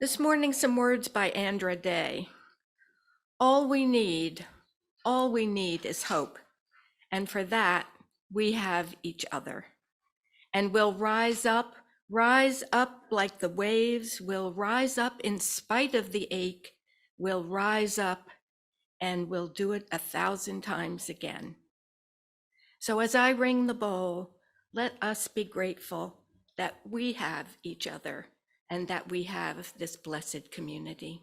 This morning, some words by Andra Day. All we need is hope. And for that, we have each other. And we'll rise up like the waves. We'll rise up in spite of the ache. We'll rise up and we'll do it 1,000 times again. So as I ring the bowl, let us be grateful that we have each other and that we have this blessed community.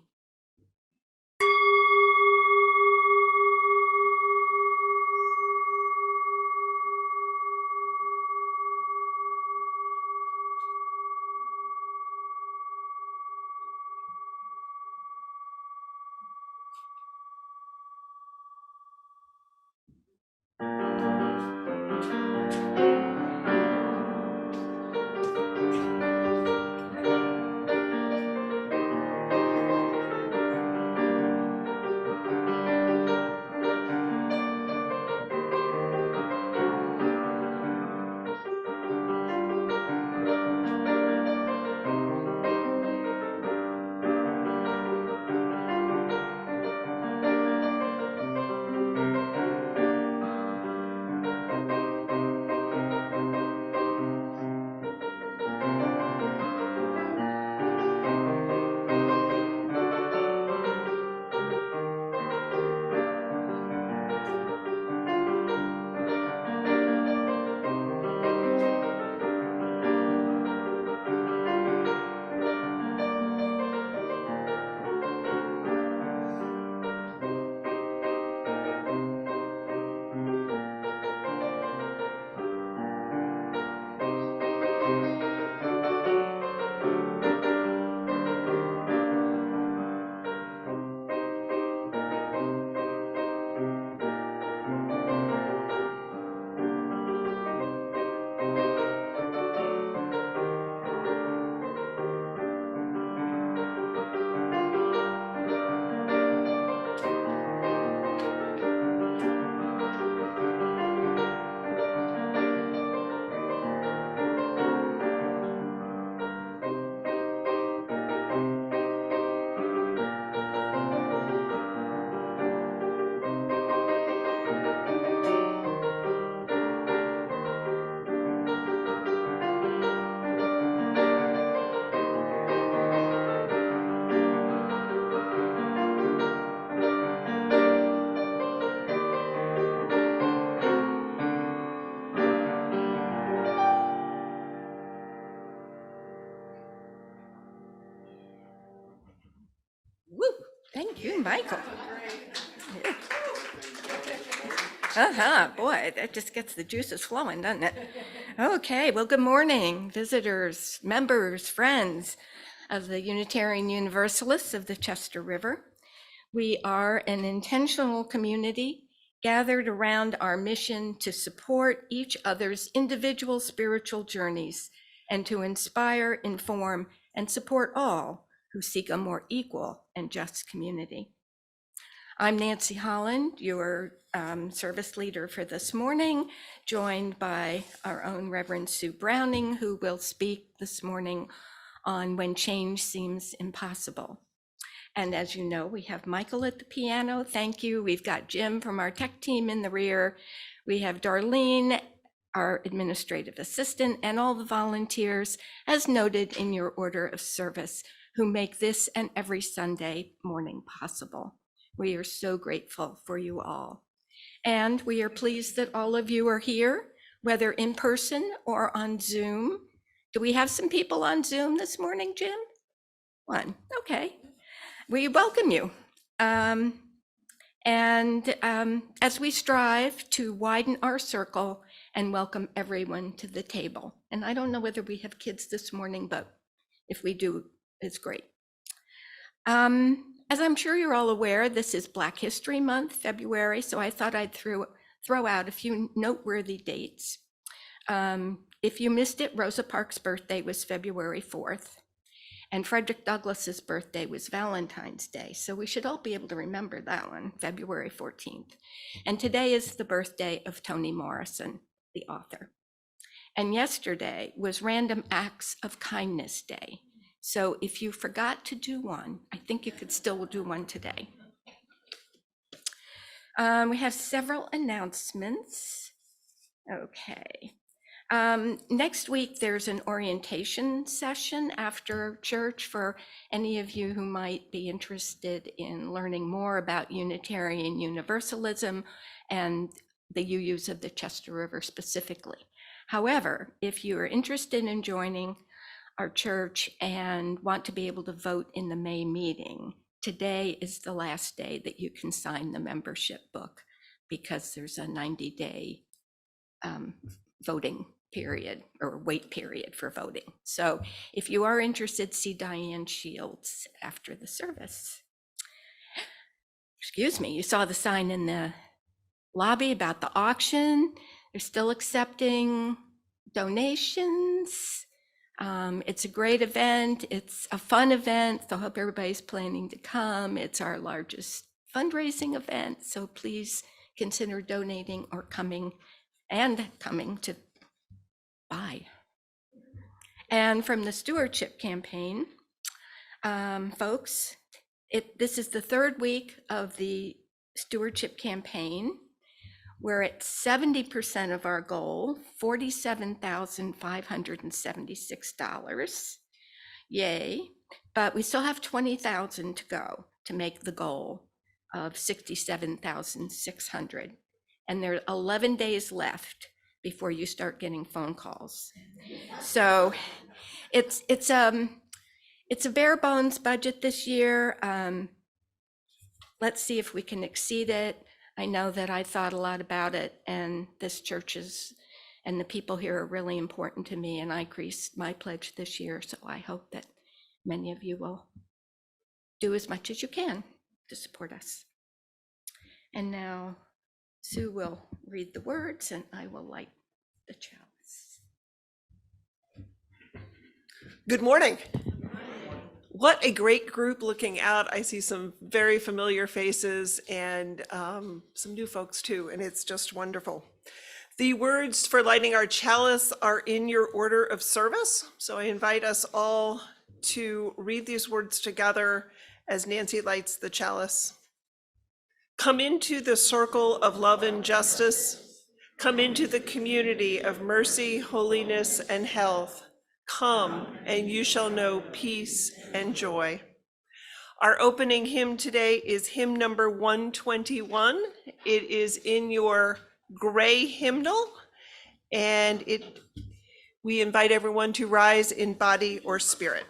Woo! Thank you, Michael. Boy, that just gets the juices flowing, doesn't it? Okay, well, good morning, visitors, members, friends of the Unitarian Universalists of the Chester River. We are an intentional community gathered around our mission to support each other's individual spiritual journeys and to inspire, inform, and support all who seek a more equal and just community. I'm Nancy Holland, your service leader for this morning, joined by our own Reverend Sue Browning, who will speak this morning on When Change Seems Impossible. And as you know, we have Michael at the piano. Thank you. We've got Jim from our tech team in the rear. We have Darlene, our administrative assistant, and all the volunteers, as noted in your order of service, who make this and every Sunday morning possible. We are so grateful for you all. And we are pleased that all of you are here, whether in person or on Zoom. Do we have some people on Zoom this morning, Jim? One, okay. We welcome you. As we strive to widen our circle and welcome everyone to the table. And I don't know whether we have kids this morning, but if we do, it's great. As I'm sure you're all aware, this is Black History Month, February, so I thought I'd throw out a few noteworthy dates. If you missed it, Rosa Parks' birthday was February 4th, and Frederick Douglass's birthday was Valentine's Day, so we should all be able to remember that one, February 14th. And today is the birthday of Toni Morrison, the author. And yesterday was Random Acts of Kindness Day. So if you forgot to do one, I think you could still do one today. We have several announcements. Okay. Next week, there's an orientation session after church for any of you who might be interested in learning more about Unitarian Universalism and the UUs of the Chester River specifically. However, if you are interested in joining our church and want to be able to vote in the May meeting, today is the last day that you can sign the membership book because there's a 90-day voting period or wait period for voting. So if you are interested, see Diane Shields after the service. Excuse me, you saw the sign in the lobby about the auction. They're still accepting donations. It's a great event. It's a fun event. So I hope everybody's planning to come. It's our largest fundraising event. So please consider donating or coming to buy. And from the stewardship campaign, folks, this is the third week of the stewardship campaign. We're at 70% of our goal, $47,576. Yay. But we still have 20,000 to go to make the goal of 67,600. And there are 11 days left before you start getting phone calls. So it's a bare bones budget this year. Let's see if we can exceed it. I know that I thought a lot about it, and this church and the people here are really important to me, and I increased my pledge this year, so I hope that many of you will do as much as you can to support us. And now Sue will read the words, and I will light the chalice. Good morning. What a great group looking out. I see some very familiar faces and some new folks too, and it's just wonderful. The words for lighting our chalice are in your order of service. So I invite us all to read these words together as Nancy lights the chalice. Come into the circle of love and justice. Come into the community of mercy, holiness, and health. Come, and you shall know peace and joy. Our opening hymn today is hymn number 121. It is in your gray hymnal, and we invite everyone to rise in body or spirit.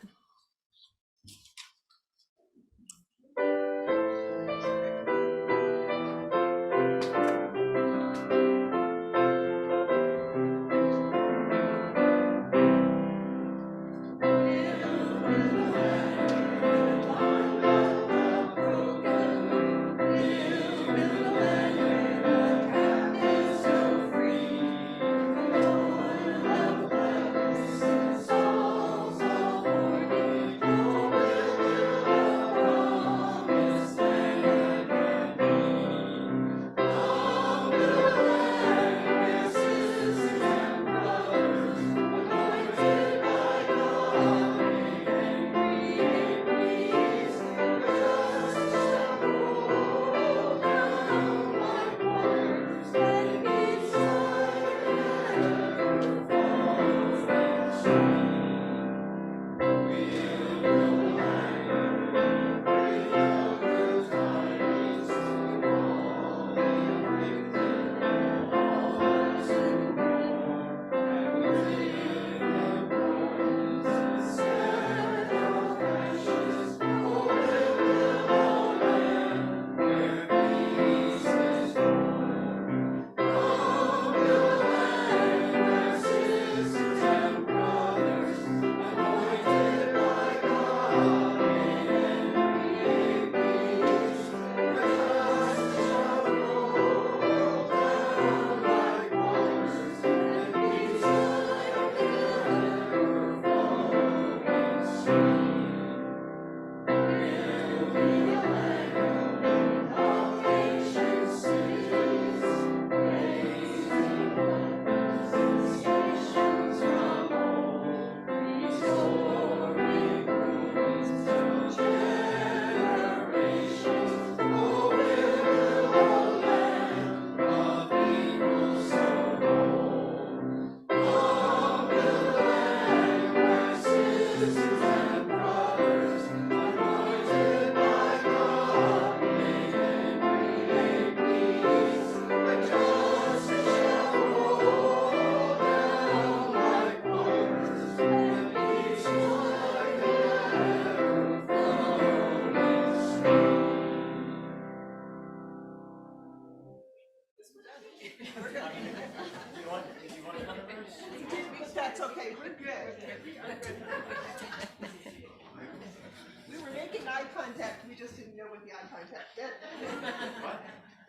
contact, we just didn't know what the eye contact meant.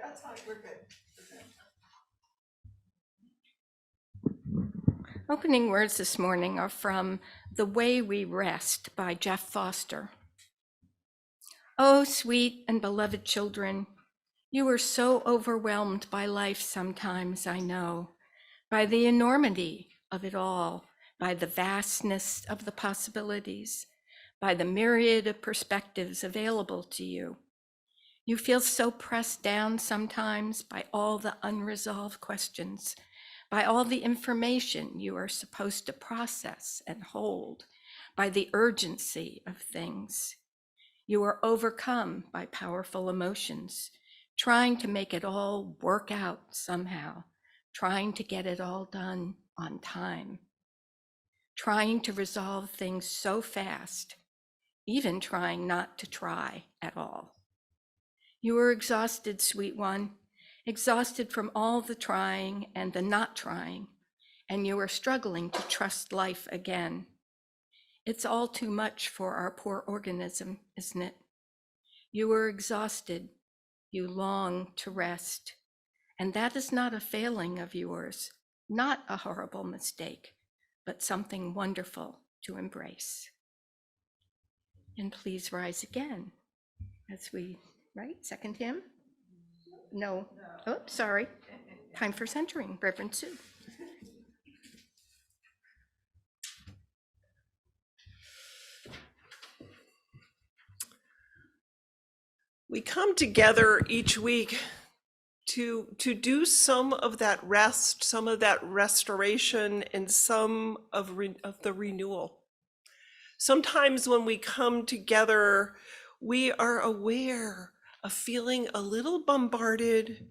That's fine, we're good. Opening words this morning are from The Way We Rest by Jeff Foster. Oh, sweet and beloved children, you are so overwhelmed by life sometimes, I know, by the enormity of it all, by the vastness of the possibilities, by the myriad of perspectives available to you. You feel so pressed down sometimes by all the unresolved questions, by all the information you are supposed to process and hold, by the urgency of things. You are overcome by powerful emotions, trying to make it all work out somehow, trying to get it all done on time, trying to resolve things so fast, even trying not to try at all. You are exhausted, sweet one, exhausted from all the trying and the not trying, and you are struggling to trust life again. It's all too much for our poor organism, isn't it? You are exhausted, you long to rest, and that is not a failing of yours, not a horrible mistake, but something wonderful to embrace. And please rise again as we, second hymn? No. Oh, sorry. Time for centering, Reverend Sue. We come together each week to do some of that rest, some of that restoration, and some of the renewal. Sometimes when we come together, we are aware of feeling a little bombarded,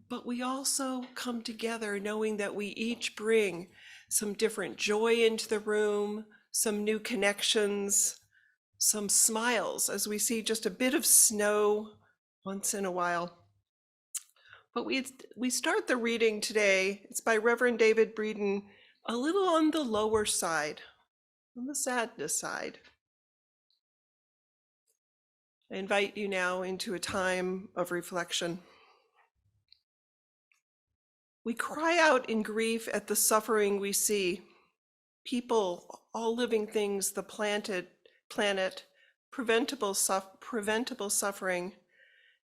but we also come together knowing that we each bring some different joy into the room, some new connections, some smiles as we see just a bit of snow once in a while. But we start the reading today. It's by Reverend David Breeden, a little on the lower side, on the sadness side. I invite you now into a time of reflection. We cry out in grief at the suffering we see. People, all living things, the planet, preventable suffering,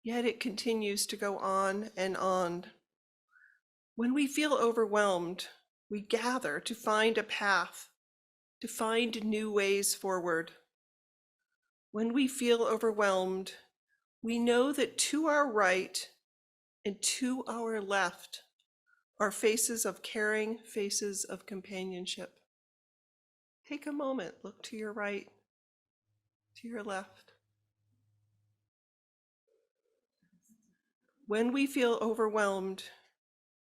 yet it continues to go on and on. When we feel overwhelmed, we gather to find a path, to find new ways forward. When we feel overwhelmed, we know that to our right and to our left are faces of caring, faces of companionship. Take a moment, look to your right, to your left. When we feel overwhelmed,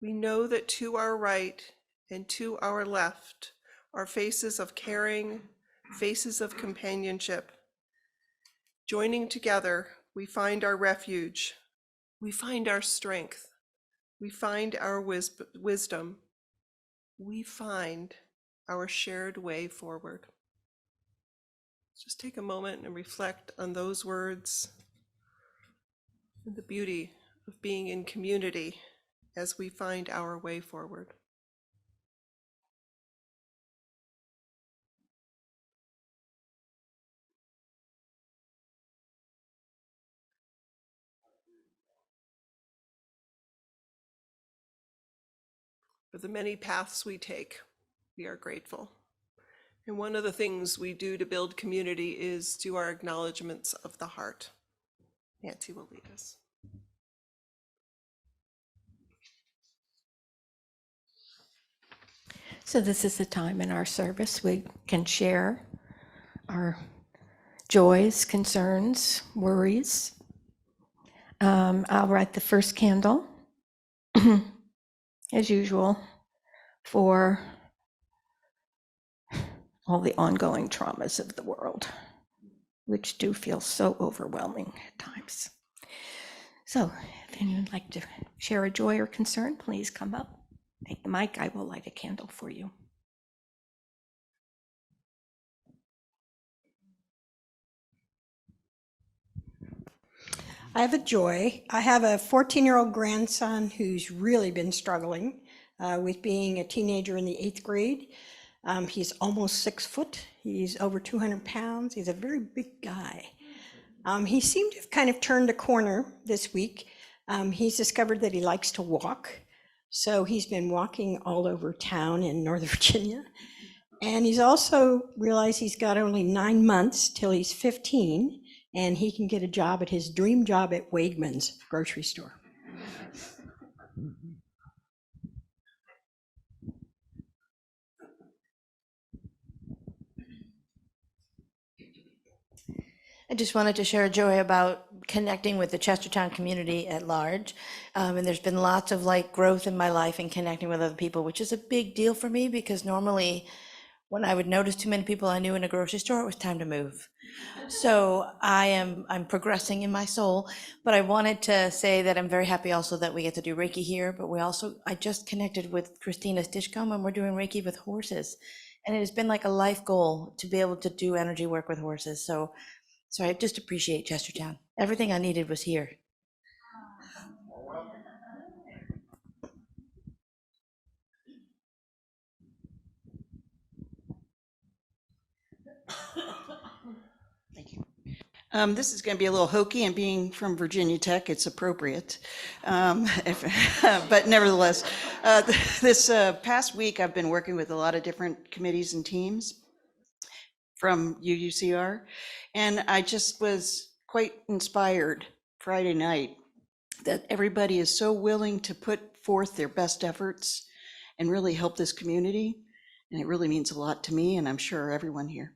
we know that to our right and to our left are faces of caring, faces of companionship. Joining together, we find our refuge, we find our strength, we find our wisdom, we find our shared way forward. Just take a moment and reflect on those words and the beauty of being in community as we find our way forward. For the many paths we take, we are grateful. And one of the things we do to build community is do our acknowledgements of the heart. Nancy will lead us. So this is the time in our service we can share our joys, concerns, worries. I'll light the first candle, as usual, for all the ongoing traumas of the world, which do feel so overwhelming at times. So if anyone would like to share a joy or concern, please come up. Take the mic, I will light a candle for you. I have a joy. I have a 14-year-old grandson who's really been struggling with being a teenager in the 8th grade. He's almost 6 foot. He's over 200 pounds. He's a very big guy. He seemed to have kind of turned a corner this week. He's discovered that he likes to walk. So he's been walking all over town in Northern Virginia. And he's also realized he's got only 9 months till he's 15, and he can get a job at his dream job at Wegmans grocery store. I just wanted to share a joy about connecting with the Chestertown community at large. And there's been lots of growth in my life and connecting with other people, which is a big deal for me because normally when I would notice too many people I knew in a grocery store, it was time to move. So I'm progressing in my soul, but I wanted to say that I'm very happy also that we get to do Reiki here, but I just connected with Christina Stitchcomb and we're doing Reiki with horses. And it has been like a life goal to be able to do energy work with horses. So I just appreciate Chestertown. Everything I needed was here. Thank you. This is going to be a little hokey, and being from Virginia Tech, it's appropriate. But nevertheless, this past week, I've been working with a lot of different committees and teams from UUCR, and I just was quite inspired Friday night that everybody is so willing to put forth their best efforts and really help this community, and it really means a lot to me, and I'm sure everyone here.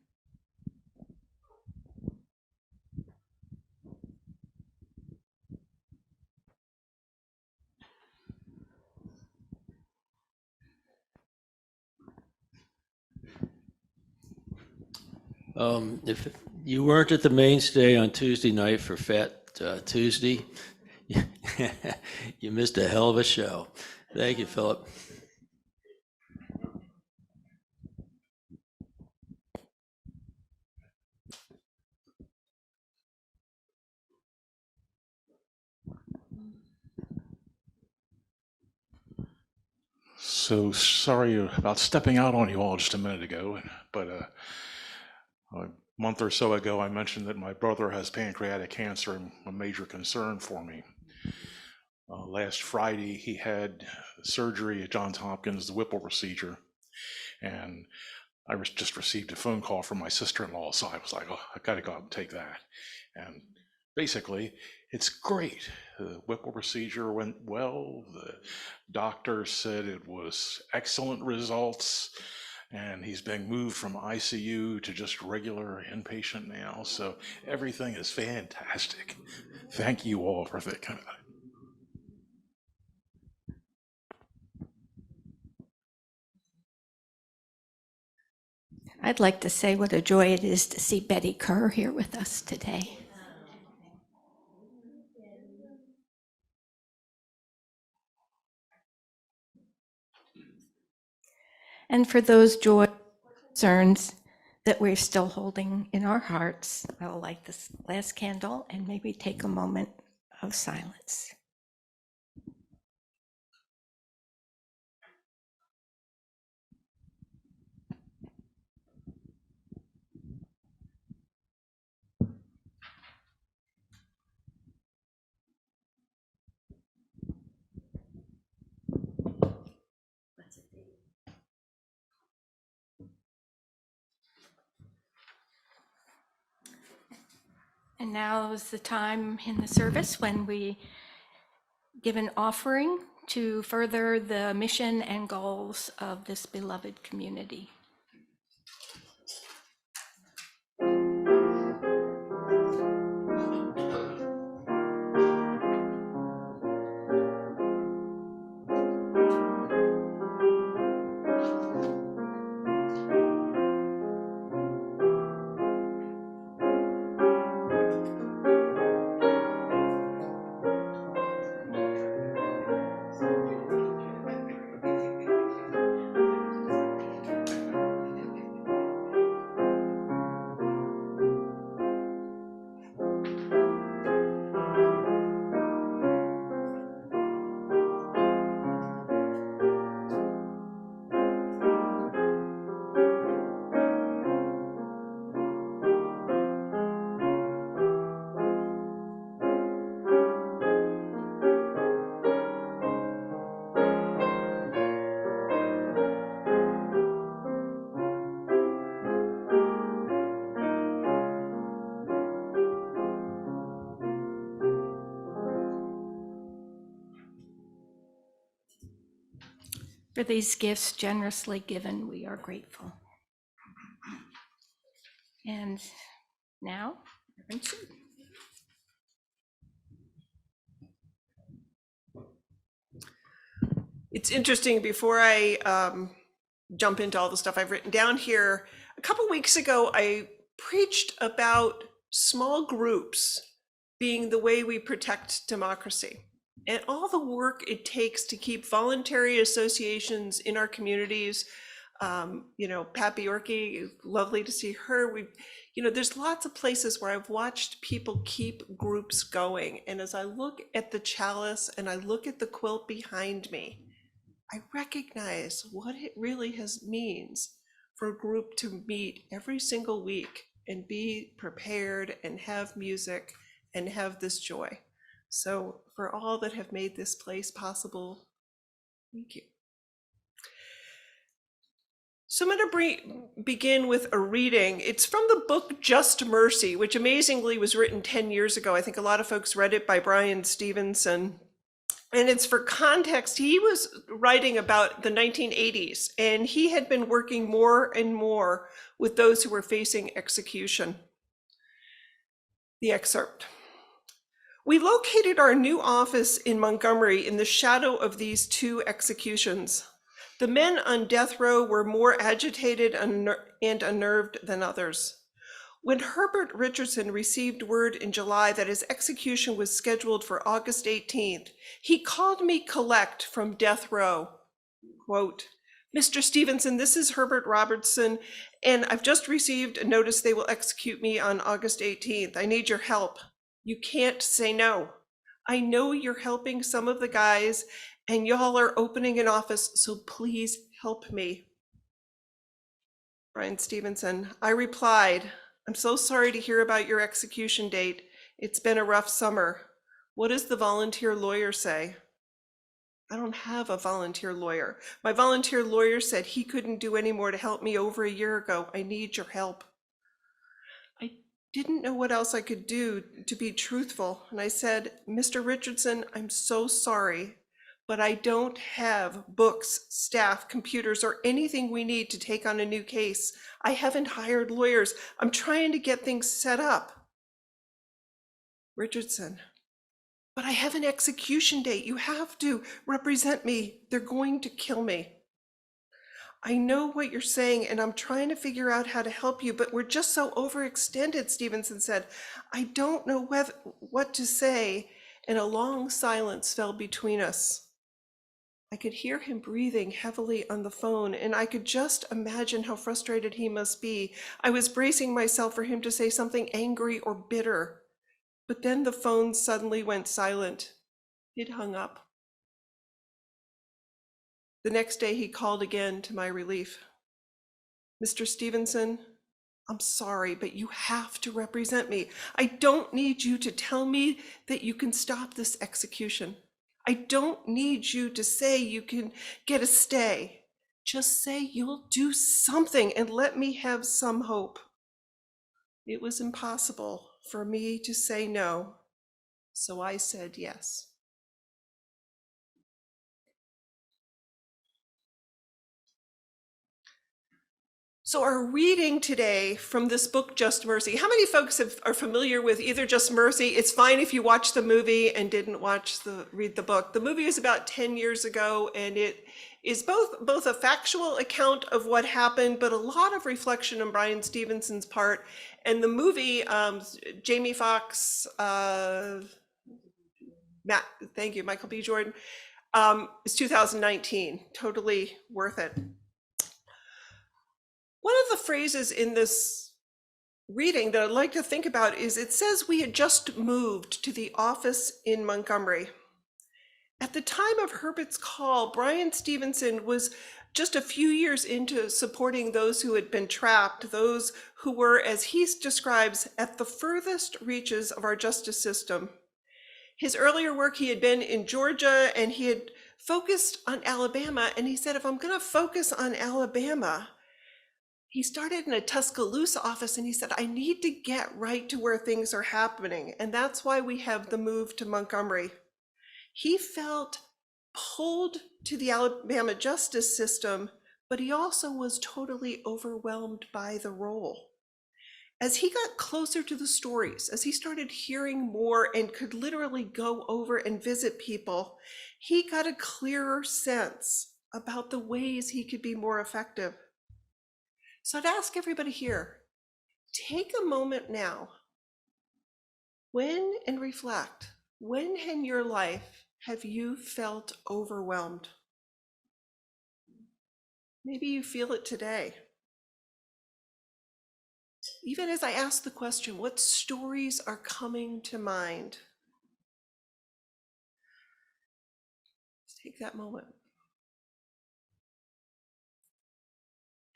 If you weren't at the mainstay on Tuesday night for Fat Tuesday, you missed a hell of a show. Thank you, Philip. So sorry about stepping out on you all just a minute ago, but a month or so ago, I mentioned that my brother has pancreatic cancer, and a major concern for me. Last Friday, he had surgery at Johns Hopkins, the Whipple procedure, and I just received a phone call from my sister-in-law, so I was like, oh, I gotta go out and take that. And basically, it's great. The Whipple procedure went well. The doctor said it was excellent results, and he's being moved from ICU to just regular inpatient now. So everything is fantastic. Thank you all for thinking about it. I'd like to say what a joy it is to see Betty Kerr here with us today. And for those joy concerns that we're still holding in our hearts, I will light this last candle and maybe take a moment of silence. And now is the time in the service when we give an offering to further the mission and goals of this beloved community. For these gifts generously given, we are grateful. And now, Reverend Sue. It's interesting, before I jump into all the stuff I've written down here, a couple weeks ago, I preached about small groups being the way we protect democracy and all the work it takes to keep voluntary associations in our communities. Pat Bjorky, lovely to see her. There's lots of places where I've watched people keep groups going. And as I look at the chalice and I look at the quilt behind me, I recognize what it really means for a group to meet every single week and be prepared and have music and have this joy. So for all that have made this place possible, thank you. So I'm going to begin with a reading. It's from the book Just Mercy, which amazingly was written 10 years ago. I think a lot of folks read it, by Brian Stevenson. And it's for context. He was writing about the 1980s, and he had been working more and more with those who were facing execution. The excerpt. We located our new office in Montgomery in the shadow of these two executions. The men on death row were more agitated and unnerved than others. When Herbert Richardson received word in July that his execution was scheduled for August 18th, he called me collect from death row. Quote, "Mr. Stevenson, this is Herbert Robertson, and I've just received a notice they will execute me on August 18th. I need your help. You can't say no. I know you're helping some of the guys, and y'all are opening an office, so please help me." Brian Stevenson, I replied, "I'm so sorry to hear about your execution date. It's been a rough summer. What does the volunteer lawyer say?" I don't have a volunteer lawyer. My volunteer lawyer said he couldn't do any more to help me over a year ago. I need your help. I didn't know what else I could do to be truthful. And I said, "Mr. Richardson, I'm so sorry, but I don't have books, staff, computers, or anything we need to take on a new case. I haven't hired lawyers. I'm trying to get things set up." Richardson, "But I have an execution date. You have to represent me. They're going to kill me." I know what you're saying, and I'm trying to figure out how to help you, but we're just so overextended, Stevenson said. I don't know what to say, and a long silence fell between us. I could hear him breathing heavily on the phone, and I could just imagine how frustrated he must be. I was bracing myself for him to say something angry or bitter. But then the phone suddenly went silent. It hung up. The next day he called again, to my relief. "Mr. Stevenson, I'm sorry, but you have to represent me. I don't need you to tell me that you can stop this execution. I don't need you to say you can get a stay. Just say you'll do something and let me have some hope." It was impossible for me to say no, so I said yes. So our reading today from this book, Just Mercy, how many folks are familiar with either Just Mercy? It's fine if you watch the movie and didn't read the book. The movie was about 10 years ago, and it is both a factual account of what happened, but a lot of reflection on Brian Stevenson's part. And the movie, Jamie Foxx, Michael B. Jordan, is 2019, totally worth it. One of the phrases in this reading that I'd like to think about is, it says we had just moved to the office in Montgomery. At the time of Herbert's call, Brian Stevenson was just a few years into supporting those who had been trapped, those who were, as he describes, at the furthest reaches of our justice system. His earlier work, he had been in Georgia, and he had focused on Alabama, and he said, if I'm going to focus on Alabama, he started in a Tuscaloosa office, and he said, I need to get right to where things are happening. And that's why we have the move to Montgomery. He felt pulled to the Alabama justice system, but he also was totally overwhelmed by the role. As he got closer to the stories, as he started hearing more and could literally go over and visit people, he got a clearer sense about the ways he could be more effective. So I'd ask everybody here, take a moment now, and reflect, when in your life have you felt overwhelmed? Maybe you feel it today. Even as I ask the question, what stories are coming to mind? Let's take that moment.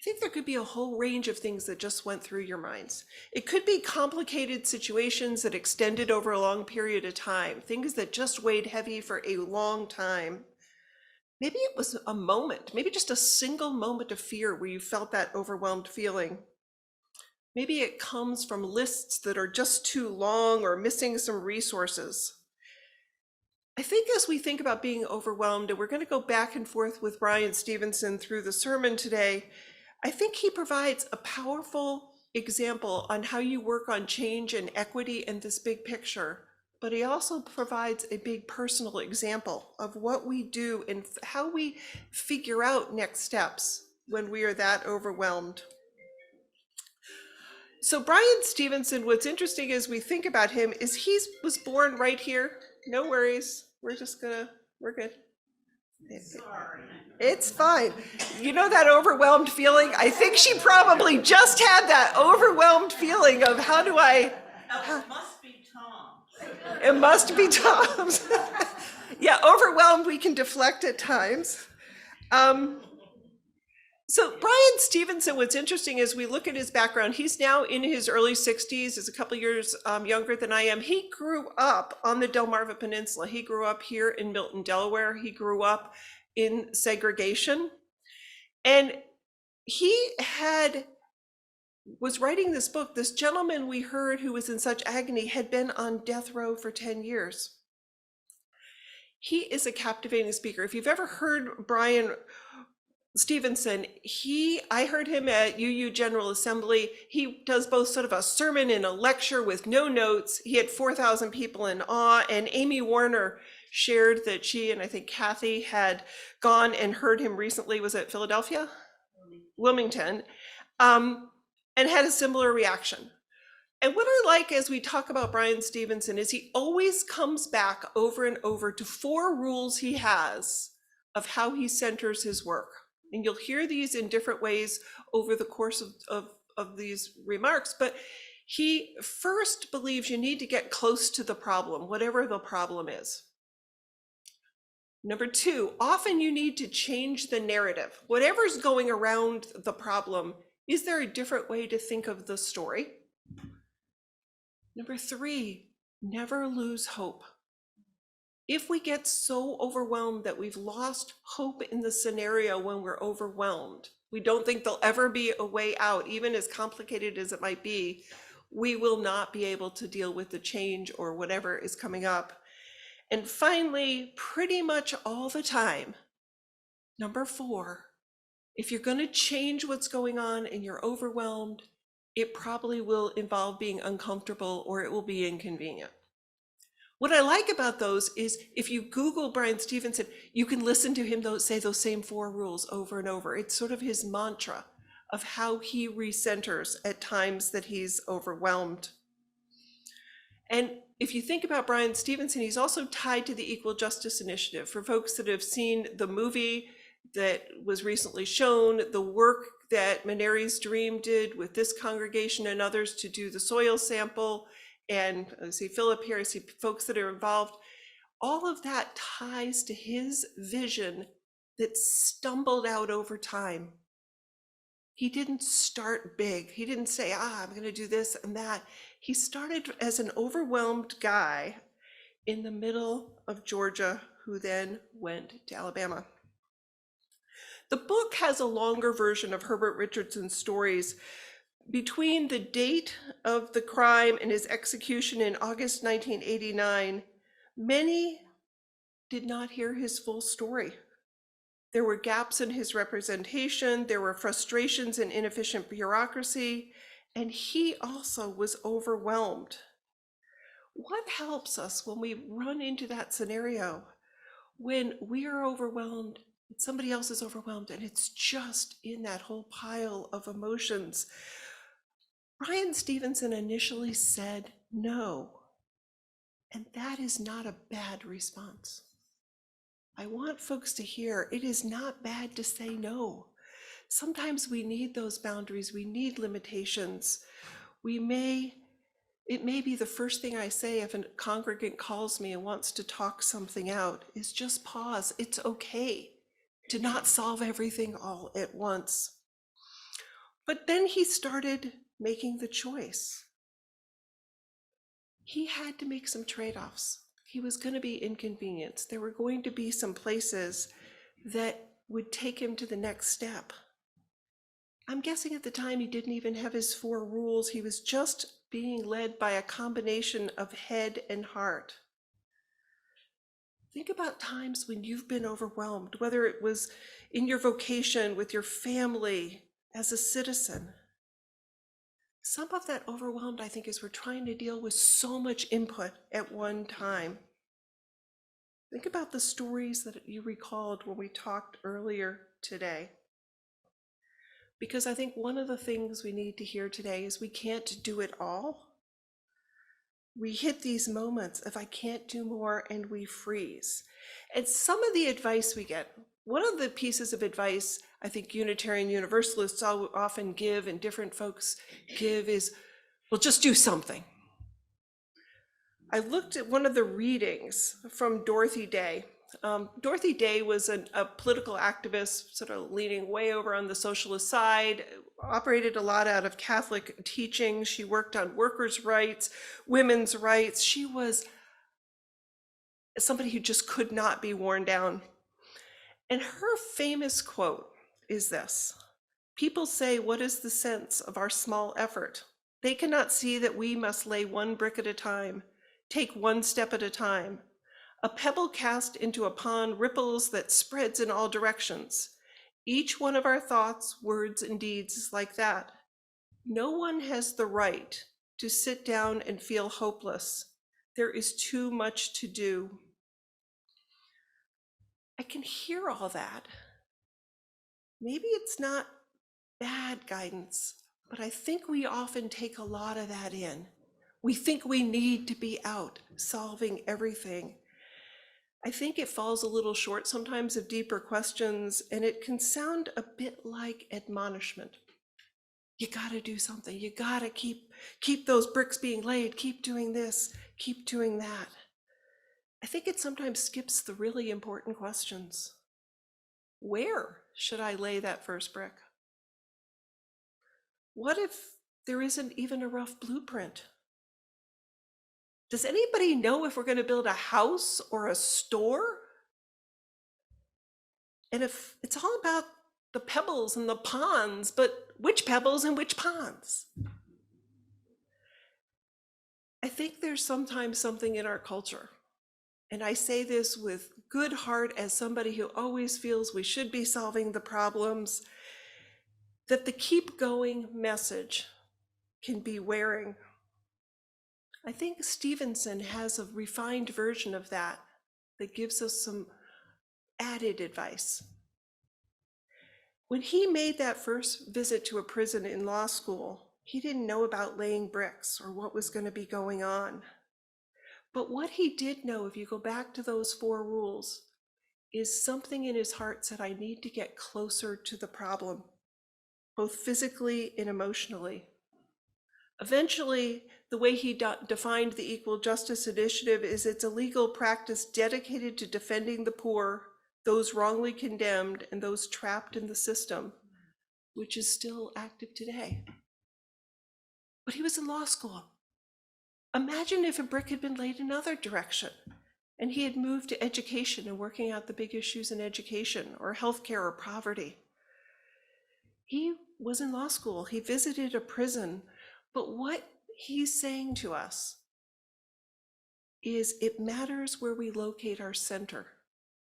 I think there could be a whole range of things that just went through your minds. It could be complicated situations that extended over a long period of time, things that just weighed heavy for a long time. Maybe it was a moment, maybe just a single moment of fear where you felt that overwhelmed feeling. Maybe it comes from lists that are just too long or missing some resources. I think as we think about being overwhelmed, and we're going to go back and forth with Brian Stevenson through the sermon today, I think he provides a powerful example on how you work on change and equity in this big picture, but he also provides a big personal example of what we do and how we figure out next steps when we are that overwhelmed. So Brian Stevenson, what's interesting as we think about him is he was born right here. No worries, we're good. Sorry. It's fine. You know that overwhelmed feeling? I think she probably just had that overwhelmed feeling of how do I... It must be Tom. It must be Tom's. Yeah, overwhelmed, we can deflect at times. So Brian Stevenson, what's interesting is we look at his background, he's now in his early 60s, is a couple years younger than I am. He grew up on the Delmarva Peninsula. He grew up here in Milton, Delaware. He grew up in segregation. And he was writing this book. This gentleman we heard who was in such agony had been on death row for 10 years. He is a captivating speaker. If you've ever heard Brian Stevenson, I heard him at UU General Assembly. He does both sort of a sermon and a lecture with no notes. He had 4,000 people in awe, and Amy Warner shared that she and I think Kathy had gone and heard him recently, was it Philadelphia? Wilmington, and had a similar reaction. And what I like as we talk about Brian Stevenson is he always comes back over and over to 4 rules he has of how he centers his work. And you'll hear these in different ways over the course of these remarks, but he first believes you need to get close to the problem, whatever the problem is. Number 2, often you need to change the narrative. Whatever's going around the problem, is there a different way to think of the story? Number 3, never lose hope. If we get so overwhelmed that we've lost hope in the scenario when we're overwhelmed, we don't think there'll ever be a way out, even as complicated as it might be, we will not be able to deal with the change or whatever is coming up. And finally, pretty much all the time, number 4, if you're going to change what's going on and you're overwhelmed, it probably will involve being uncomfortable or it will be inconvenient. What I like about those is if you Google Brian Stevenson, you can listen to him say those same 4 rules over and over. It's sort of his mantra of how he recenters at times that he's overwhelmed. And if you think about Brian Stevenson, he's also tied to the Equal Justice Initiative. For folks that have seen the movie that was recently shown, the work that Manery's Dream did with this congregation and others to do the soil sample, and I see Philip here, I see folks that are involved, all of that ties to his vision that stumbled out over time. He didn't start big. He didn't say, I'm going to do this and that. He started as an overwhelmed guy in the middle of Georgia who then went to Alabama. The book has a longer version of Herbert Richardson's stories. Between the date of the crime and his execution in August 1989, many did not hear his full story. There were gaps in his representation, there were frustrations and inefficient bureaucracy, and he also was overwhelmed. What helps us when we run into that scenario, when we are overwhelmed, somebody else is overwhelmed, and it's just in that whole pile of emotions? Brian Stevenson initially said no, and that is not a bad response. I want folks to hear it is not bad to say no. Sometimes we need those boundaries, we need limitations. It may be the first thing I say if a congregant calls me and wants to talk something out is just pause. It's okay to not solve everything all at once. But then he started making the choice. He had to make some trade-offs. He was going to be inconvenienced. There were going to be some places that would take him to the next step. I'm guessing at the time he didn't even have his 4 rules. He was just being led by a combination of head and heart. Think about times when you've been overwhelmed, whether it was in your vocation, with your family, as a citizen. Some of that overwhelmed, I think, is we're trying to deal with so much input at one time. Think about the stories that you recalled when we talked earlier today. Because I think one of the things we need to hear today is we can't do it all. We hit these moments of I can't do more and we freeze. And some of the advice we get, one of the pieces of advice I think Unitarian Universalists often give and different folks give is, well, just do something. I looked at one of the readings from Dorothy Day. Dorothy Day was a political activist, sort of leaning way over on the socialist side, operated a lot out of Catholic teaching. She worked on workers' rights, women's rights. She was somebody who just could not be worn down. And her famous quote is this: "People say, what is the sense of our small effort? They cannot see that we must lay one brick at a time, take one step at a time. A pebble cast into a pond ripples that spreads in all directions. Each one of our thoughts, words, and deeds is like that. No one has the right to sit down and feel hopeless. There is too much to do." I can hear all that. Maybe it's not bad guidance, but I think we often take a lot of that in. We think we need to be out solving everything. I think it falls a little short sometimes of deeper questions, and it can sound a bit like admonishment. You gotta do something. You gotta keep those bricks being laid, keep doing this, keep doing that. I think it sometimes skips the really important questions. Where should I lay that first brick? What if there isn't even a rough blueprint? Does anybody know if we're going to build a house or a store? And if it's all about the pebbles and the ponds, but which pebbles and which ponds? I think there's sometimes something in our culture, and I say this with good heart as somebody who always feels we should be solving the problems, that the keep going message can be wearing. I think Stevenson has a refined version of that that gives us some added advice. When he made that first visit to a prison in law school, he didn't know about laying bricks or what was going to be going on. But what he did know, if you go back to those 4 rules, is something in his heart said, I need to get closer to the problem, both physically and emotionally. Eventually, the way he defined the Equal Justice Initiative is it's a legal practice dedicated to defending the poor, those wrongly condemned, and those trapped in the system, which is still active today. But he was in law school. Imagine if a brick had been laid another direction and he had moved to education and working out the big issues in education or healthcare or poverty. He was in law school, he visited a prison, but what he's saying to us is it matters where we locate our center.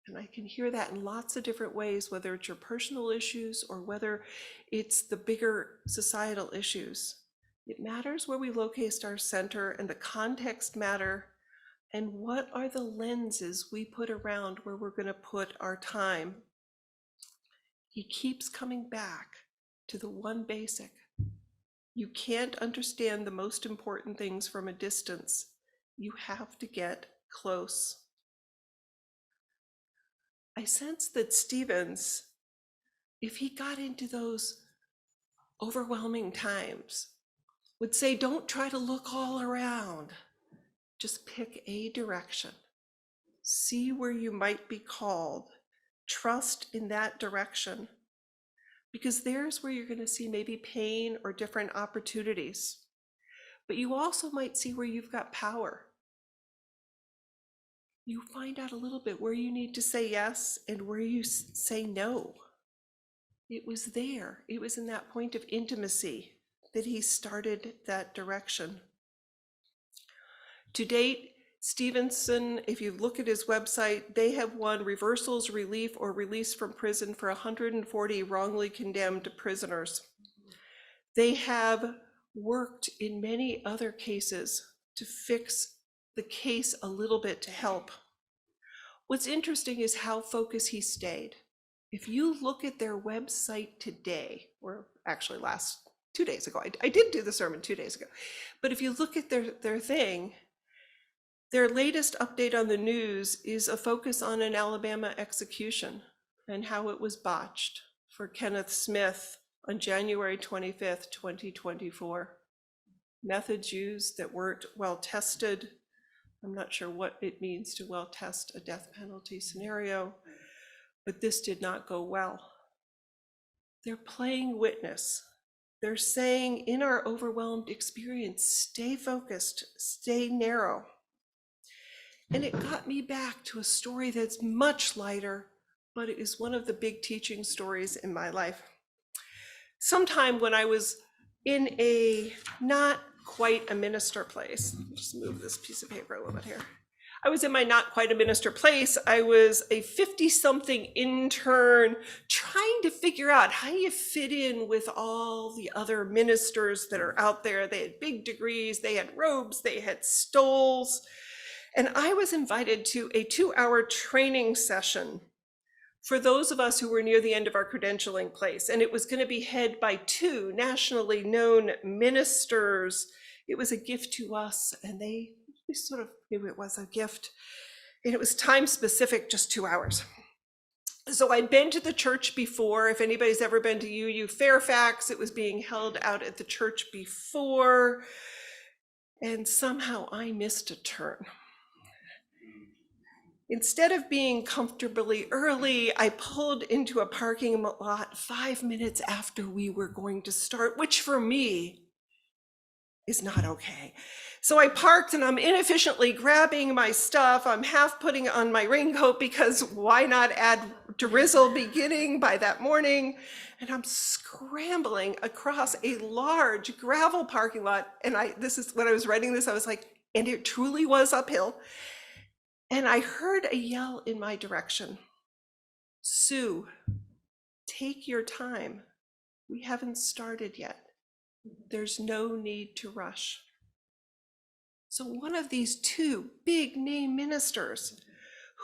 And I can hear that in lots of different ways, whether it's your personal issues or whether it's the bigger societal issues. It matters where we locate our center, and the context matter, and what are the lenses we put around where we're going to put our time. He keeps coming back to the one basic. You can't understand the most important things from a distance. You have to get close. I sense that Stevens, if he got into those overwhelming times, would say, don't try to look all around. Just pick a direction. See where you might be called. Trust in that direction. Because there's where you're going to see maybe pain or different opportunities. But you also might see where you've got power. You find out a little bit where you need to say yes and where you say no. It was there. It was in that point of intimacy that he started that direction. To date, Stevenson, if you look at his website, they have won reversals, relief, or release from prison for 140 wrongly condemned prisoners. They have worked in many other cases to fix the case a little bit to help. What's interesting is how focused he stayed. If you look at their website today, or actually 2 days ago, I did do the sermon 2 days ago, but if you look at their thing, their latest update on the news is a focus on an Alabama execution and how it was botched for Kenneth Smith on January 25th, 2024. Methods used that weren't well tested. I'm not sure what it means to well test a death penalty scenario, but this did not go well. They're playing witness. They're saying, in our overwhelmed experience, stay focused, stay narrow. And it got me back to a story that's much lighter, but it is one of the big teaching stories in my life. Sometime when I was in a not quite a minister place, just move this piece of paper a little bit here. I was in my not quite a minister place. I was a 50-something intern trying to figure out how you fit in with all the other ministers that are out there. They had big degrees, they had robes, they had stoles. And I was invited to a 2-hour training session for those of us who were near the end of our credentialing place. And it was going to be head by 2 nationally known ministers. It was a gift to us, and we sort of knew it was a gift. And it was time specific, just 2 hours. So I'd been to the church before. If anybody's ever been to UU Fairfax, it was being held out at the church before. And somehow I missed a turn. Instead of being comfortably early, I pulled into a parking lot 5 minutes after we were going to start, which for me is not okay. So I parked and I'm inefficiently grabbing my stuff. I'm half putting on my raincoat because why not add drizzle beginning by that morning? And I'm scrambling across a large gravel parking lot. And this is when I was writing this, I was like, and it truly was uphill. And I heard a yell in my direction, Sue, take your time. We haven't started yet. There's no need to rush. So one of these 2 big name ministers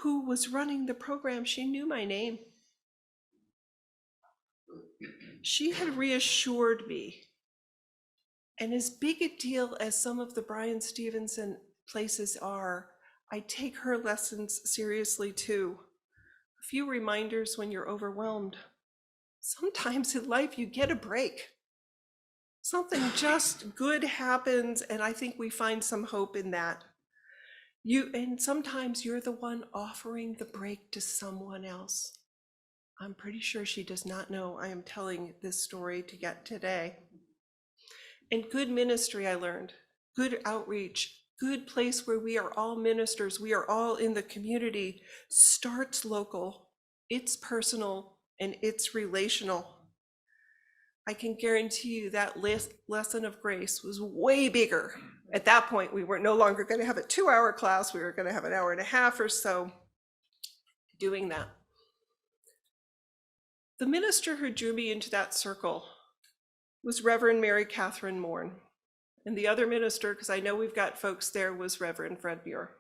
who was running the program, she knew my name. She had reassured me. And as big a deal as some of the Brian Stevenson places are, I take her lessons seriously too. A few reminders when you're overwhelmed. Sometimes in life you get a break. Something just good happens, and I think we find some hope in that. And sometimes you're the one offering the break to someone else. I'm pretty sure she does not know I am telling this story to get today. And good ministry, I learned. Good outreach. Good place where we are all ministers, we are all in the community, starts local, it's personal, and it's relational. I can guarantee you that lesson of grace was way bigger. At that point, we were no longer going to have a 2-hour class, we were going to have an hour and a half or so. doing that. The minister who drew me into that circle was Reverend Mary Catherine Moore. And the other minister, because I know we've got folks there, was Reverend Fred Muir.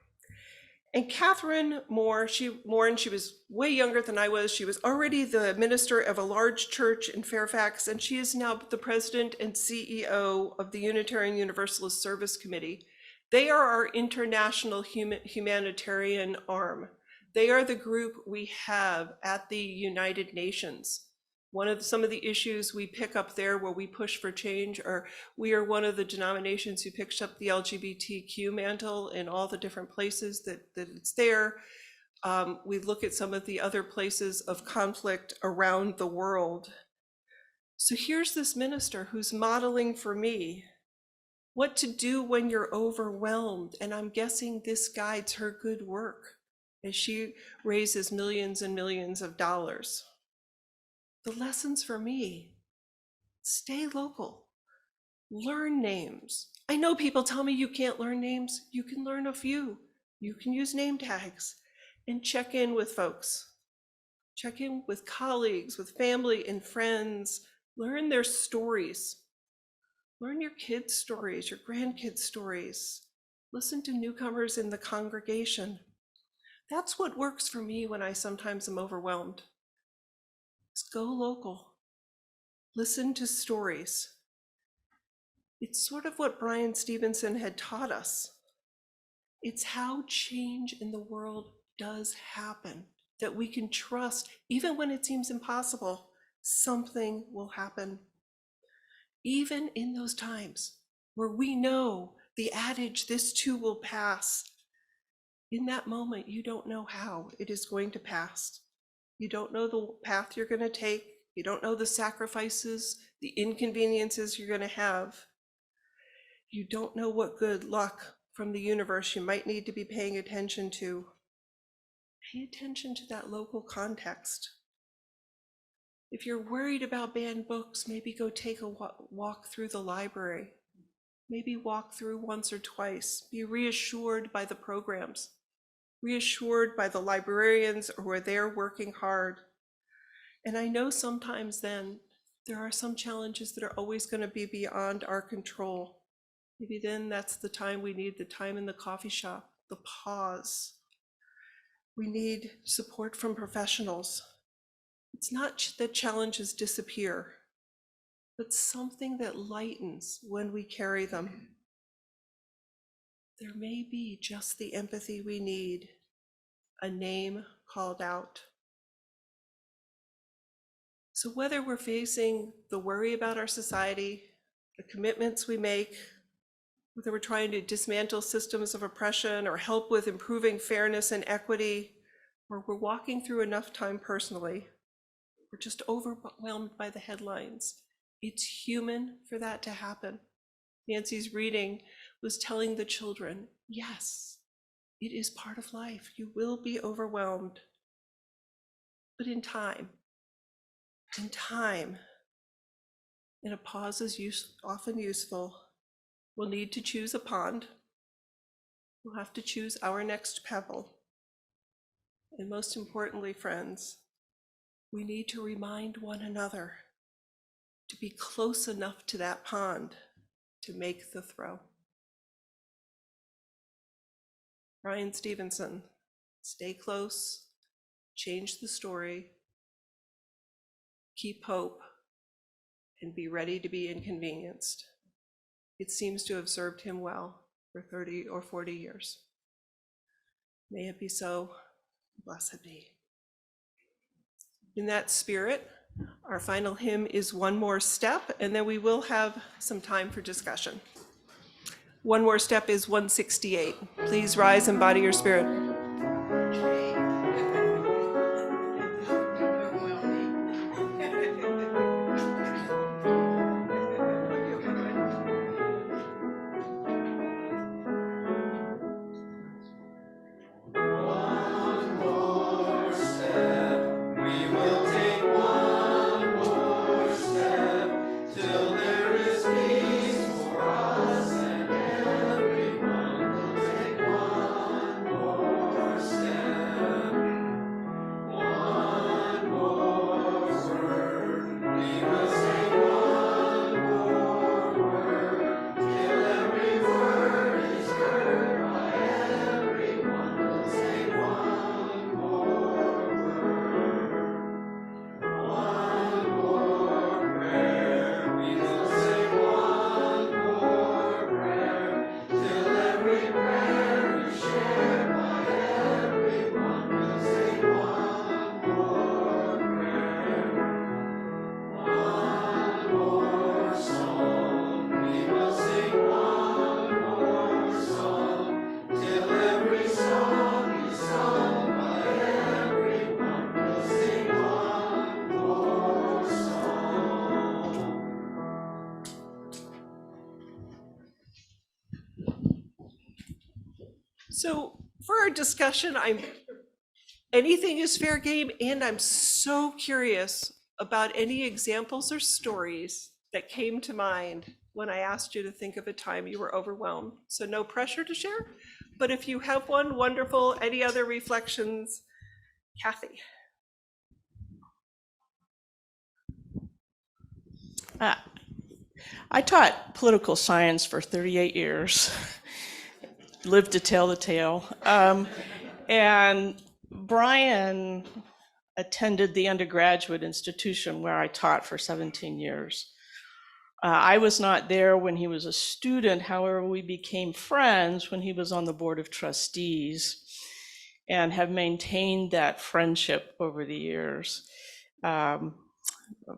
And Catherine Moore, she was way younger than I was. She was already the minister of a large church in Fairfax, and she is now the president and CEO of the Unitarian Universalist Service Committee. They are our international humanitarian arm. They are the group we have at the United Nations. Some of the issues we pick up there where we push for change are, we are one of the denominations who picks up the LGBTQ mantle in all the different places that it's there. We look at some of the other places of conflict around the world. So here's this minister who's modeling for me what to do when you're overwhelmed. And I'm guessing this guides her good work as she raises millions and millions of dollars. The lessons for me: stay local, learn names. I know people tell me you can't learn names. You can learn a few. You can use name tags and check in with folks. Check in with colleagues, with family and friends. Learn their stories. Learn your kids' stories, your grandkids' stories. Listen to newcomers in the congregation. That's what works for me when I sometimes am overwhelmed. Just go local. Listen to stories. It's sort of what Brian Stevenson had taught us. It's how change in the world does happen, that we can trust, even when it seems impossible, something will happen. Even in those times where we know the adage, this too will pass, in that moment, you don't know how it is going to pass. You don't know the path you're going to take. You don't know the sacrifices, the inconveniences you're going to have. You don't know what good luck from the universe you might need to be paying attention to. Pay attention to that local context. If you're worried about banned books, maybe go take a walk through the library. Maybe walk through once or twice. Be reassured by the programs. Reassured by the librarians who are there working hard. And I know sometimes then there are some challenges that are always going to be beyond our control. Maybe then that's the time we need, the time in the coffee shop, the pause. We need support from professionals. It's not that challenges disappear, but something that lightens when we carry them. There may be just the empathy we need, a name called out. So whether we're facing the worry about our society, the commitments we make, whether we're trying to dismantle systems of oppression or help with improving fairness and equity, or we're walking through enough time personally, we're just overwhelmed by the headlines. It's human for that to happen. Nancy's reading was telling the children, yes, it is part of life. You will be overwhelmed, but in time, and a pause is often useful. We'll need to choose a pond. We'll have to choose our next pebble. And most importantly, friends, we need to remind one another to be close enough to that pond to make the throw. Brian Stevenson, stay close, change the story, keep hope, and be ready to be inconvenienced. It seems to have served him well for 30 or 40 years. May it be so, blessed be. In that spirit, our final hymn is One More Step, and then we will have some time for discussion. One More Step is 168. Please rise and embody your spirit. So for our discussion, anything is fair game, and I'm so curious about any examples or stories that came to mind when I asked you to think of a time you were overwhelmed. So no pressure to share, but if you have one, wonderful. Any other reflections? Kathy? I taught political science for 38 years, lived to tell the tale. And Brian attended the undergraduate institution where I taught for 17 years. I was not there when he was a student. However, we became friends when he was on the board of trustees and have maintained that friendship over the years.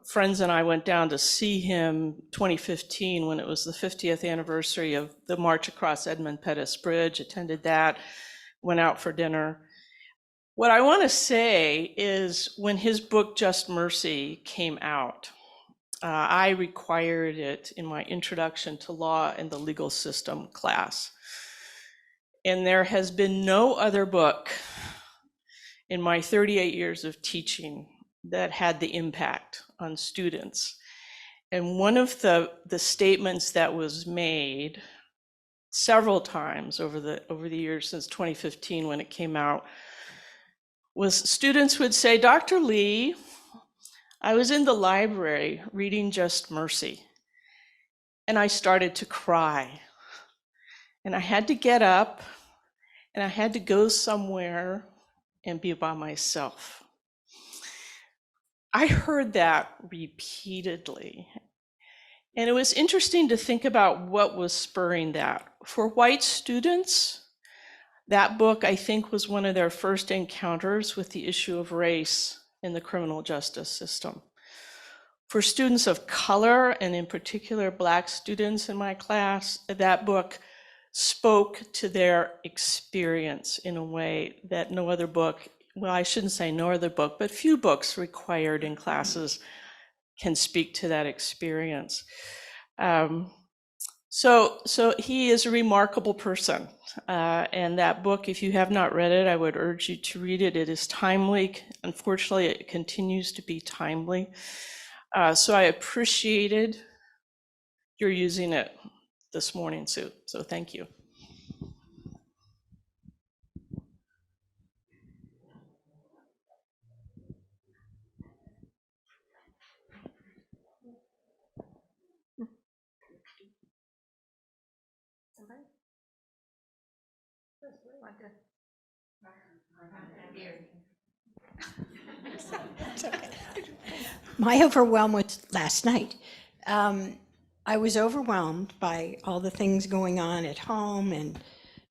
Friends and I went down to see him 2015 when it was the 50th anniversary of the March Across Edmund Pettus Bridge, attended that, went out for dinner. What I want to say is when his book, Just Mercy, came out, I required it in my Introduction to Law and the Legal System class. And there has been no other book in my 38 years of teaching that had the impact on students. And one of the statements that was made several times over the years since 2015 when it came out was students would say, Dr. Lee, I was in the library reading Just Mercy, and I started to cry. And I had to get up, and I had to go somewhere and be by myself. I heard that repeatedly. And it was interesting to think about what was spurring that. For white students, that book, I think, was one of their first encounters with the issue of race in the criminal justice system. For students of color, and in particular Black students in my class, that book spoke to their experience in a way that no other book, well, I shouldn't say no other book, but few books required in classes can speak to that experience. So he is a remarkable person. And that book, if you have not read it, I would urge you to read it. It is timely. Unfortunately, it continues to be timely. So I appreciated your using it this morning, Sue. So thank you. My overwhelm was last night. I was overwhelmed by all the things going on at home and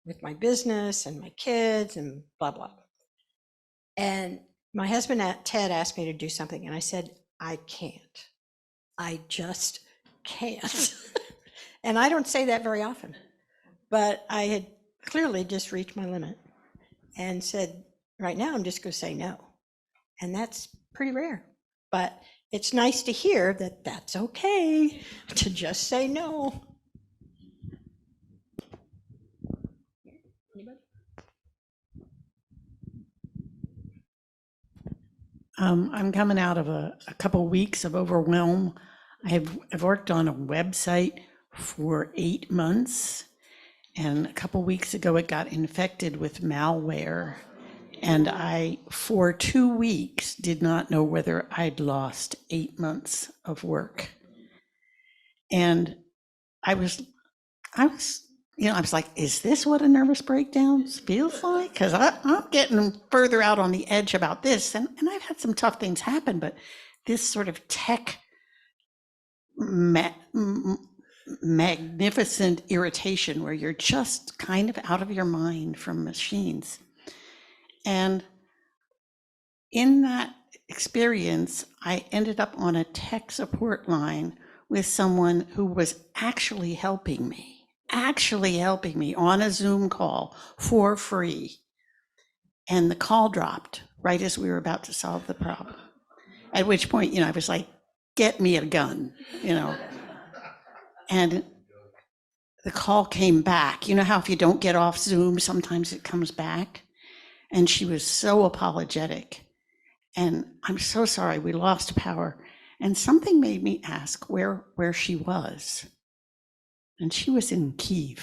with my business and my kids and blah, blah. And my husband, Ted, asked me to do something, and I said, I can't. I just can't. And I don't say that very often, but I had clearly just reached my limit and said, right now, I'm just going to say no. And that's pretty rare. But it's nice to hear that that's okay to just say no. I'm coming out of a couple weeks of overwhelm. I've worked on a website for 8 months, and a couple weeks ago it got infected with malware, and I, for 2 weeks, did not know whether I'd lost 8 months of work. And I was like, is this what a nervous breakdown feels like? Because I'm getting further out on the edge about this, and I've had some tough things happen, but this sort of tech magnificent irritation where you're just kind of out of your mind from machines. And in that experience, I ended up on a tech support line with someone who was actually helping me on a Zoom call for free. And the call dropped right as we were about to solve the problem. At which point, I was like, get me a gun, And the call came back. You know how if you don't get off Zoom, sometimes it comes back? And she was so apologetic. And I'm so sorry, we lost power. And something made me ask where she was. And she was in Kyiv.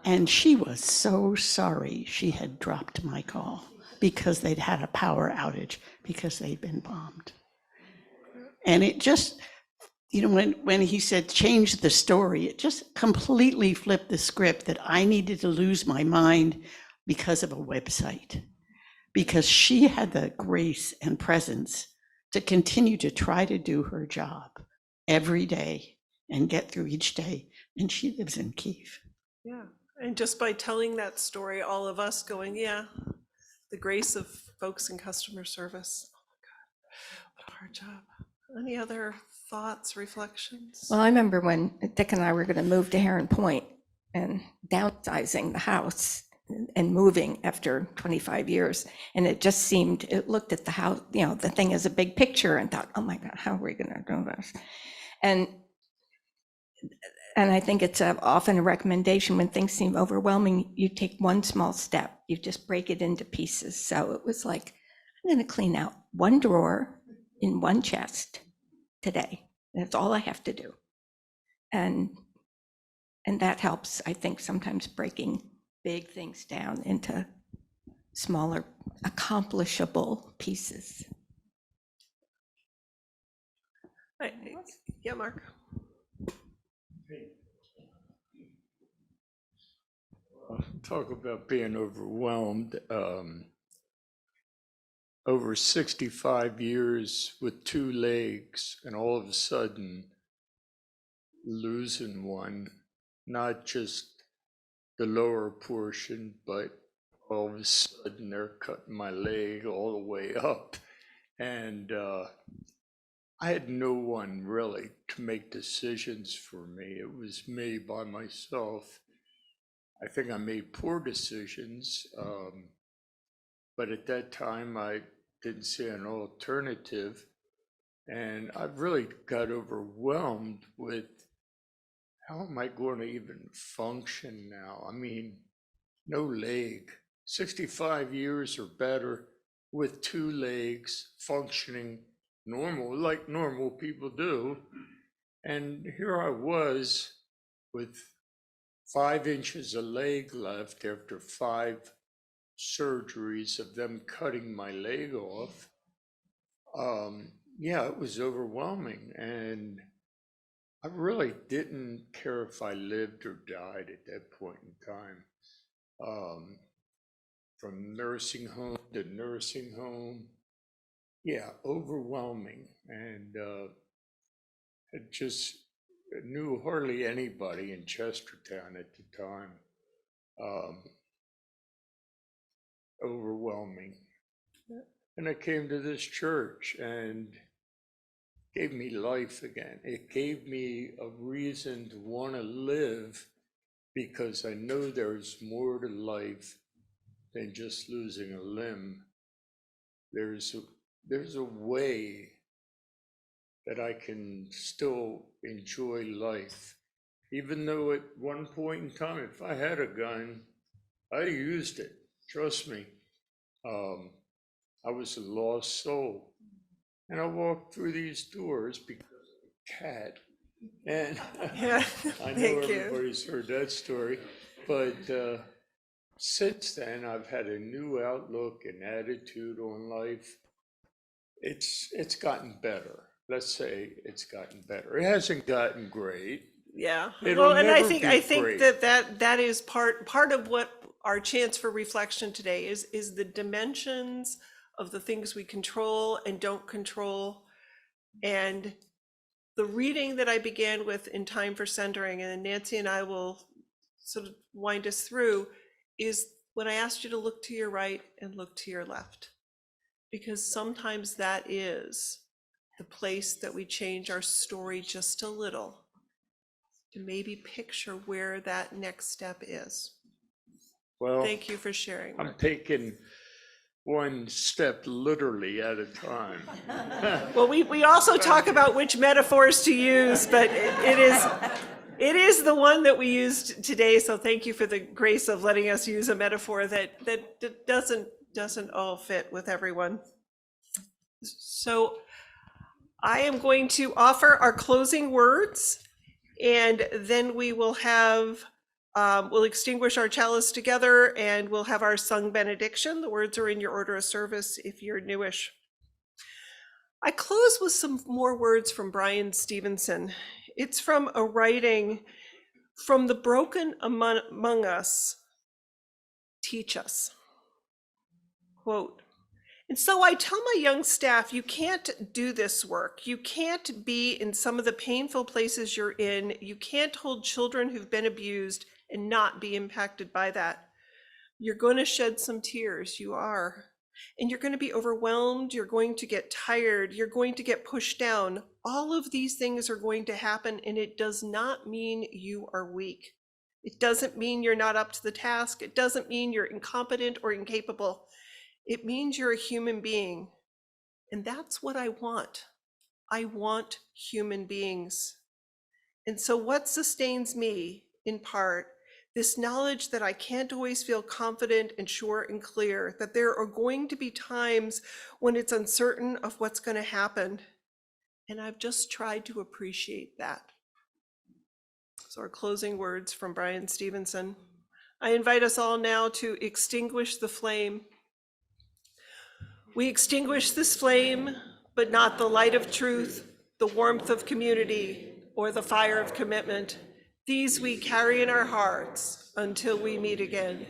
And she was so sorry she had dropped my call because they'd had a power outage because they'd been bombed. And it just, you know, when he said change the story, it just completely flipped the script that I needed to lose my mind because of a website. Because she had the grace and presence to continue to try to do her job every day and get through each day. And she lives in Kyiv. Yeah. And just by telling that story, all of us going, yeah, the grace of folks in customer service. Oh my God, what a hard job. Any other thoughts, reflections? Well, I remember when Dick and I were going to move to Heron Point and downsizing the house and moving after 25 years. And it just seemed, it looked at the house, you know, the thing as a big picture and thought, oh my God, how are we going to do this? And I think it's often a recommendation when things seem overwhelming, you take one small step, you just break it into pieces. So it was like, I'm going to clean out one drawer in one chest today. That's all I have to do. And that helps, I think, sometimes breaking big things down into smaller, accomplishable pieces. Yeah, Mark. Talk about being overwhelmed. Over 65 years with 2 legs, and all of a sudden losing one, not just the lower portion, but all of a sudden they're cutting my leg all the way up. And I had no one really to make decisions for me. It was me by myself. I think I made poor decisions, but at that time I didn't see an alternative. And I really got overwhelmed with how am I going to even function now? I mean, no leg, 65 years or better with 2 legs functioning normal, like normal people do. And here I was with 5 inches of leg left after 5 surgeries of them cutting my leg off. Yeah, it was overwhelming. And I really didn't care if I lived or died at that point in time. From nursing home to nursing home. Yeah, overwhelming. And I just knew hardly anybody in Chestertown at the time. Overwhelming. And I came to this church and gave me life again. It gave me a reason to want to live because I know there's more to life than just losing a limb. There's a way that I can still enjoy life. Even though at one point in time, if I had a gun, I'd have used it, trust me. I was a lost soul. And I walked through these doors because of a cat. And Yeah, I know thank you. everybody's heard that story. But since then, I've had a new outlook and attitude on life. It's gotten better. Let's say it's gotten better. It hasn't gotten great. Yeah. It'll Well, and I never think be great. that is part of what our chance for reflection today is the dimensions of the things we control and don't control. And the reading that I began with in Time for Centering, and then Nancy and I will sort of wind us through, is when I asked you to look to your right and look to your left. Because sometimes that is the place that we change our story just a little to maybe picture where that next step is. Well, Thank you for sharing. I'm Mark. taking one step literally at a time. Well, we also talk about which metaphors to use, but it is, It is the one that we used today, so thank you for the grace of letting us use a metaphor that doesn't all fit with everyone. So I am going to offer our closing words, and then we will have, we'll extinguish our chalice together, and we'll have our sung benediction. The words are in your order of service if you're newish. I close with some more words from Brian Stevenson. It's from a writing, "From the broken among us, teach us." Quote, "And so I tell my young staff, you can't do this work. You can't be in some of the painful places you're in. You can't hold children who've been abused and not be impacted by that. You're going to shed some tears, you are. And you're going to be overwhelmed. You're going to get tired. You're going to get pushed down. All of these things are going to happen, and it does not mean you are weak. It doesn't mean you're not up to the task. It doesn't mean you're incompetent or incapable. It means you're a human being. And that's what I want. I want human beings. And so what sustains me, in part, this knowledge that I can't always feel confident and sure and clear, that there are going to be times when it's uncertain of what's going to happen. And I've just tried to appreciate that. So our closing words from Brian Stevenson. I invite us all now to extinguish the flame. We extinguish this flame, but not the light of truth, the warmth of community, or the fire of commitment. These we carry in our hearts until we meet again.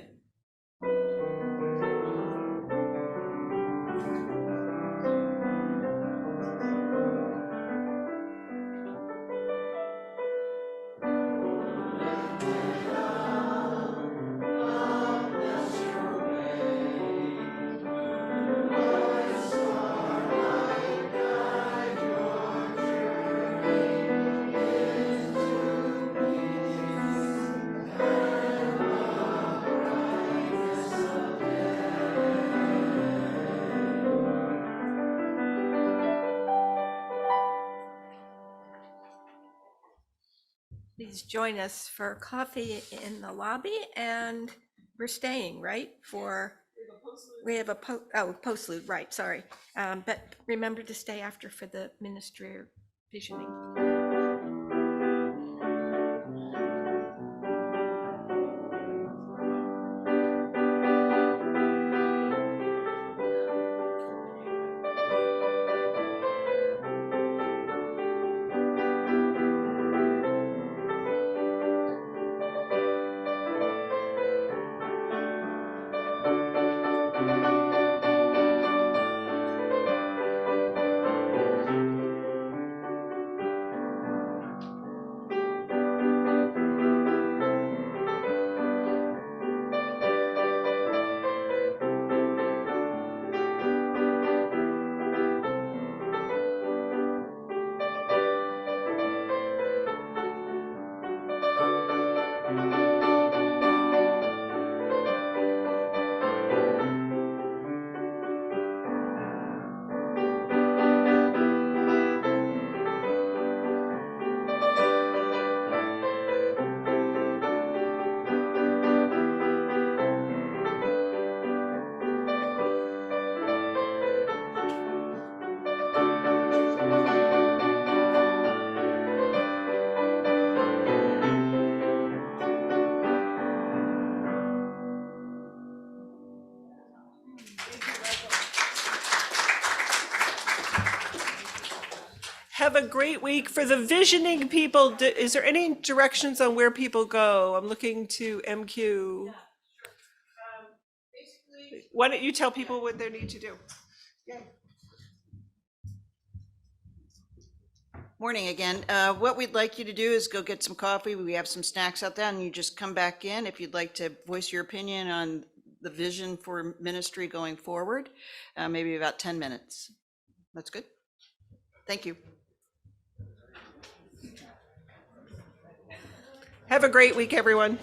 Please join us for coffee in the lobby, and we're staying, right? We have a postlude, right, sorry. But remember to stay after for the ministry visioning. Have a great week. For the visioning people, is there any directions on where people go? I'm looking to MQ. Why don't you tell people what they need to do? Morning again. What we'd like you to do is go get some coffee. We have some snacks out there, and you just come back in if you'd like to voice your opinion on the vision for ministry going forward. Maybe about 10 minutes. That's good. Thank you. Have a great week, everyone.